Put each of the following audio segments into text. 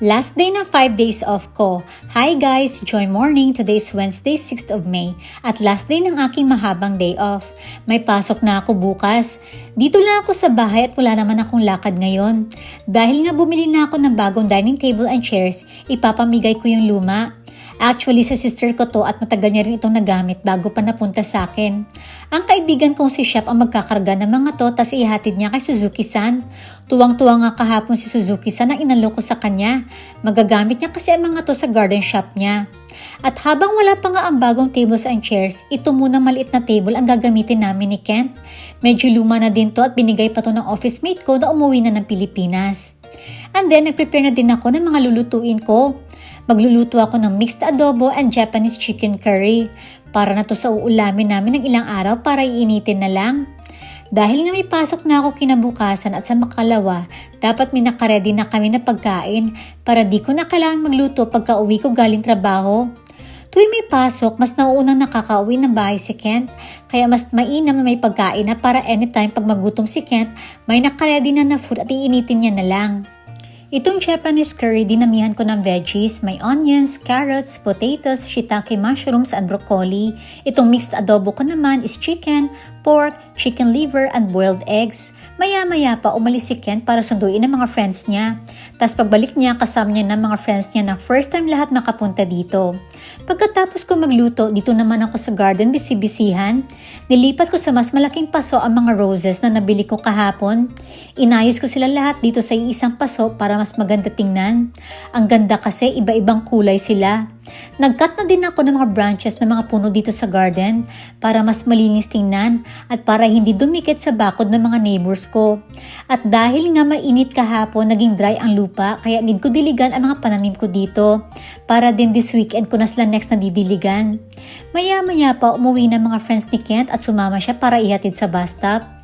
Last day na 5 days off ko. Hi guys! Joy morning! Today is Wednesday, 6th of May at last day ng aking mahabang day off. May pasok na ako bukas. Dito lang ako sa bahay at wala naman akong lakad ngayon. Dahil nga bumili na ako ng bagong dining table and chairs, ipapamigay ko yung luma. Actually, sa sister ko to at matagal niya rin itong nagamit bago pa napunta sa akin. Ang kaibigan kong si Chef ang magkakarga ng mga to tas ihatid niya kay Suzuki-san. Tuwang-tuwa nga kahapon si Suzuki-san na inalo ko sa kanya. Magagamit niya kasi ang mga to sa garden shop niya. At habang wala pa nga ang bagong tables and chairs, ito muna maliit na table ang gagamitin namin ni Kent. Medyo luma na din to at binigay pa to ng office mate ko na umuwi na ng Pilipinas. And then, nag-prepare na din ako ng mga lulutuin ko. Magluluto ako ng mixed adobo and Japanese chicken curry. Para na to sa uulamin namin ng ilang araw para iinitin na lang. Dahil nga may pasok na ako kinabukasan at sa makalawa, dapat may nakaredy na kami na pagkain para di ko na kailangan magluto pagka uwi ko galing trabaho. Tuwing may pasok, mas nauunang nakakauwi ng bahay si Kent, kaya mas mainam na may pagkain na para anytime pag magutom si Kent, may nakaredy na food at iinitin niya na lang. Itong Japanese curry, dinamihan ko ng veggies. May onions, carrots, potatoes, shiitake mushrooms, and broccoli. Itong mixed adobo ko naman is chicken, pork, chicken liver, and boiled eggs. Maya-maya pa umalis si Kent para sunduin ang mga friends niya. Tapos pagbalik niya, kasama niya ng mga friends niya na first time lahat nakapunta dito. Pagkatapos ko magluto, dito naman ako sa garden bisibisihan. Nilipat ko sa mas malaking paso ang mga roses na nabili ko kahapon. Inayos ko sila lahat dito sa isang paso para mas maganda tingnan. Ang ganda kasi iba-ibang kulay sila. Nag-cut na din ako ng mga branches ng mga puno dito sa garden para mas malinis tingnan at para hindi dumikit sa bakod ng mga neighbors ko. At dahil nga mainit kahapon, naging dry ang lupa kaya need ko diligan ang mga pananim ko dito para din this weekend ko na sila next na didiligan. Maya-maya pa umuwi na mga friends ni Kent at sumama siya para ihatid sa bus stop.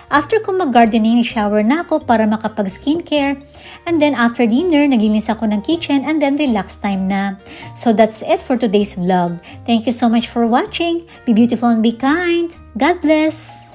After ko mag-gardening, shower na ako para makapag-skincare. And then after dinner, naglinis ako ng kitchen and then relax time na. So that's it for today's vlog. Thank you so much for watching. Be beautiful and be kind. God bless!